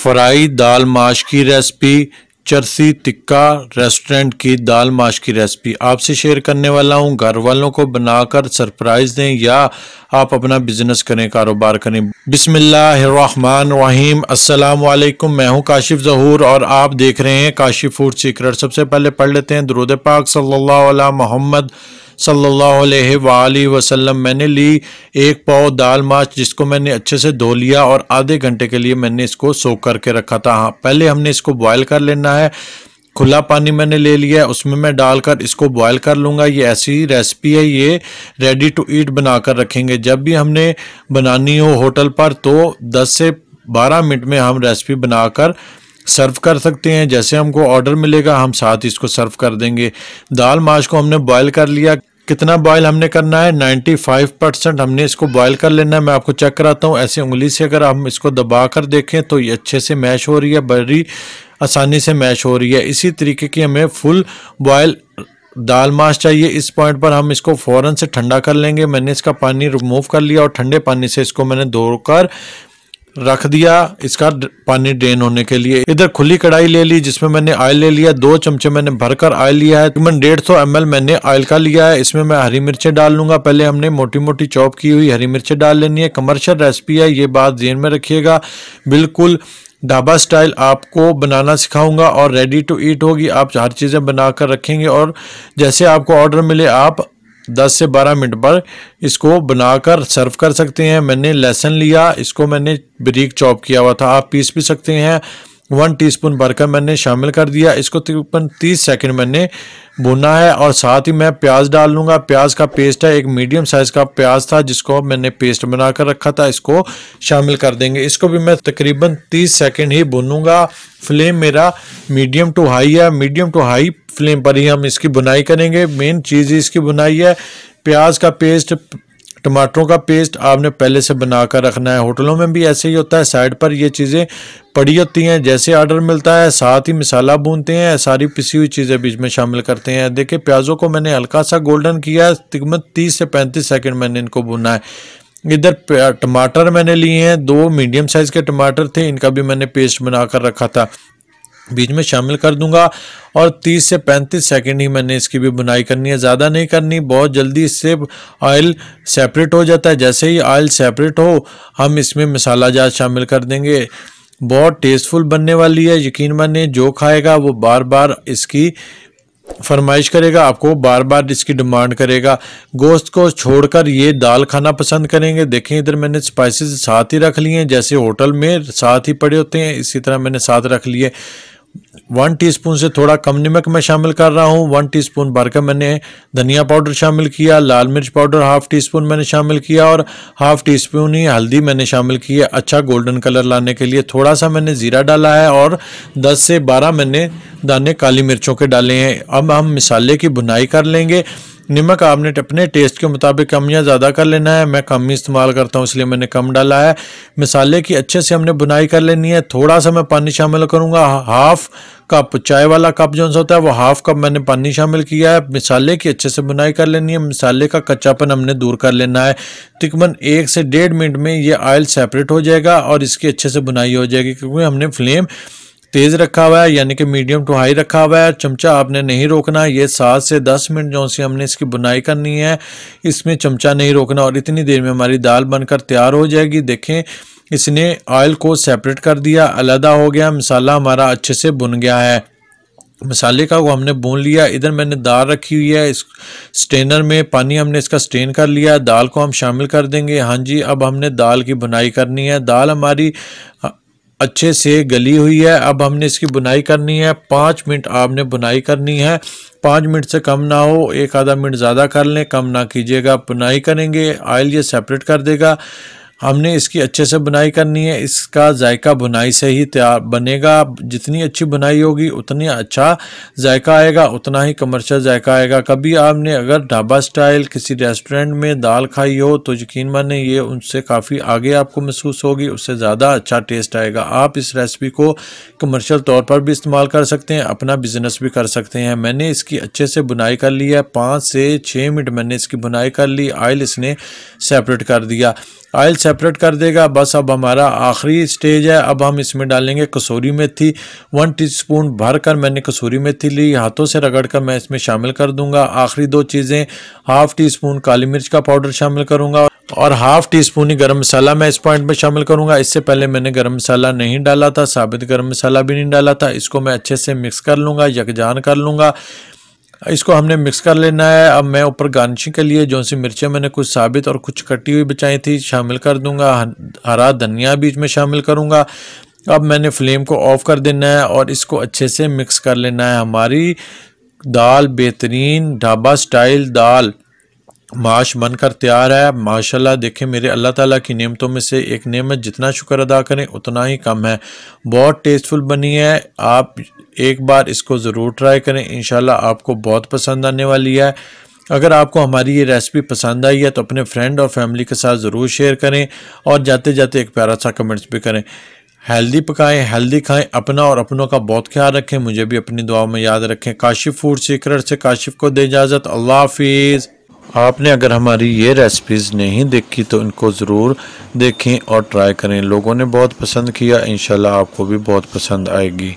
Fry दाल माश की recipe, चरसी tikka restaurant की दाल माश की रेसिपी आपसे शेयर करने वाला हूं। घर वालों को बनाकर सरप्राइज दें या आप अपना बिजनेस करें, कारोबार करें। बिस्मिल्लाहिर्रहमानिर्रहीम। अस्सलाम वालेकुम। मैं हूं काशिफ ज़हूर और आप देख रहे हैं काशिफ फूड सीक्रेट। सबसे पहले पढ़ लेते हैं दुरूद पाक सल्लल्लाहु अला मोहम्मद सल्लल्लाहु अलैहि वसल्लम। मैंने ली एक पाव दाल माश, जिसको मैंने अच्छे से धो लिया और आधे घंटे के लिए मैंने इसको सोक करके रखा था। हाँ, पहले हमने इसको बॉयल कर लेना है। खुला पानी मैंने ले लिया है, उसमें मैं डालकर इसको बॉयल कर लूँगा। ये ऐसी रेसिपी है, ये रेडी टू ईट बनाकर रखेंगे। जब भी हमने बनानी हो होटल पर तो 10 से 12 मिनट में हम रेसिपी बनाकर सर्व कर सकते हैं। जैसे हमको ऑर्डर मिलेगा हम साथ इसको सर्व कर देंगे। दाल माश को हमने बॉयल कर लिया। कितना बॉयल हमने करना है? 95% हमने इसको बॉयल कर लेना है। मैं आपको चेक कराता हूँ। ऐसे उंगली से अगर हम इसको दबा कर देखें तो ये अच्छे से मैश हो रही है, बड़ी आसानी से मैश हो रही है। इसी तरीके की हमें फुल बॉयल दाल माश चाहिए। इस पॉइंट पर हम इसको फ़ौरन से ठंडा कर लेंगे। मैंने इसका पानी रिमूव कर लिया और ठंडे पानी से इसको मैंने धोकर रख दिया, इसका पानी ड्रेन होने के लिए। इधर खुली कढ़ाई ले ली जिसमें मैंने ऑयल ले लिया। 2 चमचे मैंने भरकर ऑयल लिया है। तकरीबन 150 ml मैंने ऑयल का लिया है। इसमें मैं हरी मिर्चें डाल लूंगा। पहले हमने मोटी मोटी चॉप की हुई हरी मिर्चें डाल लेनी है। कमर्शियल रेसिपी है, ये बात ध्यान में रखिएगा। बिल्कुल ढाबा स्टाइल आपको बनाना सिखाऊंगा और रेडी टू ईट होगी। आप हर चीज़ें बनाकर रखेंगे और जैसे आपको ऑर्डर मिले आप 10 से 12 मिनट पर इसको बनाकर सर्व कर सकते हैं। मैंने लहसुन लिया, इसको मैंने बारीक चॉप किया हुआ था, आप पीस भी सकते हैं। 1 टीस्पून भरकर मैंने शामिल कर दिया। इसको तकरीबन 30 सेकंड मैंने भुना है और साथ ही मैं प्याज डाल लूँगा। प्याज का पेस्ट है, एक मीडियम साइज़ का प्याज था जिसको मैंने पेस्ट बनाकर रखा था, इसको शामिल कर देंगे। इसको भी मैं तकरीबन 30 सेकंड ही भूनूंगा। फ्लेम मेरा मीडियम टू हाई है। मीडियम टू हाई फ्लेम पर ही हम इसकी बुनाई करेंगे। मेन चीज़ इसकी बुनाई है। प्याज का पेस्ट, टमाटरों का पेस्ट आपने पहले से बनाकर रखना है। होटलों में भी ऐसे ही होता है, साइड पर ये चीज़ें पड़ी होती हैं। जैसे ऑर्डर मिलता है साथ ही मसाला भूनते हैं, सारी पिसी हुई चीज़ें बीच में शामिल करते हैं। देखिए प्याज़ों को मैंने हल्का सा गोल्डन किया है। तकरीबन 30 से 35 सेकंड मैंने इनको भुना है। इधर टमाटर मैंने लिए हैं, 2 मीडियम साइज़ के टमाटर थे, इनका भी मैंने पेस्ट बनाकर रखा था, बीच में शामिल कर दूंगा। और 30 से 35 सेकंड ही मैंने इसकी भी बुनाई करनी है, ज़्यादा नहीं करनी। बहुत जल्दी इससे ऑयल सेपरेट हो जाता है। जैसे ही ऑयल सेपरेट हो हम इसमें मसाला जात शामिल कर देंगे। बहुत टेस्टफुल बनने वाली है, यकीन मानिए। जो खाएगा वो बार बार इसकी फरमाइश करेगा, आपको बार बार इसकी डिमांड करेगा। गोश्त को छोड़कर ये दाल खाना पसंद करेंगे। देखें इधर मैंने स्पाइसेस साथ ही रख लिए हैं, जैसे होटल में साथ ही पड़े होते हैं इसी तरह मैंने साथ रख लिए। 1 टीस्पून से थोड़ा कम नमक मैं शामिल कर रहा हूँ। 1 टीस्पून भरकर मैंने धनिया पाउडर शामिल किया। लाल मिर्च पाउडर 1/2 टीस्पून मैंने शामिल किया और 1/2 टीस्पून ही हल्दी मैंने शामिल की है, अच्छा गोल्डन कलर लाने के लिए। थोड़ा सा मैंने ज़ीरा डाला है और 10 से 12 मैंने दाने काली मिर्चों के डाले हैं। अब हम मसाले की भुनाई कर लेंगे। नमक आपने अपने टेस्ट के मुताबिक कम या ज़्यादा कर लेना है। मैं कम ही इस्तेमाल करता हूँ इसलिए मैंने कम डाला है। मसाले की अच्छे से हमने बुनाई कर लेनी है। थोड़ा सा मैं पानी शामिल करूँगा, 1/2 कप, चाय वाला कप जो होता है वो 1/2 कप मैंने पानी शामिल किया है। मसाले की अच्छे से बुनाई कर लेनी है। मसाले का कच्चापन हमने दूर कर लेना है। तकरीबन 1 से 1.5 मिनट में ये ऑयल सेपरेट हो जाएगा और इसकी अच्छे से बुनाई हो जाएगी, क्योंकि हमने फ्लेम तेज़ रखा हुआ है, यानी कि मीडियम टू हाई रखा हुआ है। चमचा आपने नहीं रोकना। ये 7 से 10 मिनट जो सी हमने इसकी बुनाई करनी है, इसमें चमचा नहीं रोकना और इतनी देर में हमारी दाल बनकर तैयार हो जाएगी। देखें इसने ऑयल को सेपरेट कर दिया, अलहदा हो गया। मसाला हमारा अच्छे से भुन गया है। मसाले का वो हमने भून लिया। इधर मैंने दाल रखी हुई है, इस स्ट्रेनर में पानी हमने इसका स्ट्रेन कर लिया। दाल को हम शामिल कर देंगे। हाँ जी, अब हमने दाल की बुनाई करनी है। दाल हमारी अच्छे से गली हुई है। अब हमने इसकी बुनाई करनी है। 5 मिनट आपने बुनाई करनी है, 5 मिनट से कम ना हो। 1 आधा मिनट ज़्यादा कर लें, कम ना कीजिएगा। बुनाई करेंगे, ऑयल ये सेपरेट कर देगा। हमने इसकी अच्छे से बुनाई करनी है। इसका जायका बुनाई से ही तैयार बनेगा। जितनी अच्छी बुनाई होगी उतनी अच्छा जायका आएगा, उतना ही कमर्शियल जायका आएगा। कभी आपने अगर ढाबा स्टाइल किसी रेस्टोरेंट में दाल खाई हो तो यकीन माने ये उनसे काफ़ी आगे आपको महसूस होगी, उससे ज़्यादा अच्छा टेस्ट आएगा। आप इस रेसिपी को कमर्शियल तौर पर भी इस्तेमाल कर सकते हैं, अपना बिजनेस भी कर सकते हैं। मैंने इसकी अच्छे से बुनाई कर ली है। 5 से 6 मिनट मैंने इसकी बुनाई कर ली। ऑयल इसने सेपरेट कर दिया। ऑयल सेपरेट कर देगा। बस अब हमारा आखिरी स्टेज है। अब हम इसमें डालेंगे कसूरी मेथी। 1 टीस्पून भर कर मैंने कसूरी मेथी ली, हाथों से रगड़ कर मैं इसमें शामिल कर दूंगा। आखिरी 2 चीज़ें, हाफ टी स्पून काली मिर्च का पाउडर शामिल करूंगा और हाफ टी स्पून ही गरम मसाला मैं इस पॉइंट में शामिल करूंगा। इससे पहले मैंने गरम मसाला नहीं डाला था, साबित गरम मसाला भी नहीं डाला था। इसको मैं अच्छे से मिक्स कर लूँगा, यकजान कर लूँगा। इसको हमने मिक्स कर लेना है। अब मैं ऊपर गार्निशिंग के लिए जो सी मिर्चें मैंने कुछ साबित और कुछ कटी हुई बचाई थी शामिल कर दूंगा। हरा धनिया बीच में शामिल करूंगा। अब मैंने फ्लेम को ऑफ कर देना है और इसको अच्छे से मिक्स कर लेना है। हमारी दाल बेहतरीन ढाबा स्टाइल दाल माश बनकर तैयार है। माशाल्लाह देखें, मेरे अल्लाह ताला की नेमतों में से एक नेमत, जितना शुक्र अदा करें उतना ही कम है। बहुत टेस्टफुल बनी है। आप एक बार इसको ज़रूर ट्राई करें, इंशाल्लाह आपको बहुत पसंद आने वाली है। अगर आपको हमारी ये रेसिपी पसंद आई है तो अपने फ्रेंड और फैमिली के साथ ज़रूर शेयर करें और जाते जाते एक प्यारा सा कमेंट्स भी करें। हेल्दी पकाएं, हेल्दी खाएं, अपना और अपनों का बहुत ख्याल रखें। मुझे भी अपनी दुआओं में याद रखें। काशिफ फूड सीक्रेट से काशिफ को दे इजाज़त। अल्लाह हाफिज़। आपने अगर हमारी ये रेसिपीज़ नहीं देखी तो इनको ज़रूर देखें और ट्राई करें। लोगों ने बहुत पसंद किया, इंशाल्लाह आपको भी बहुत पसंद आएगी।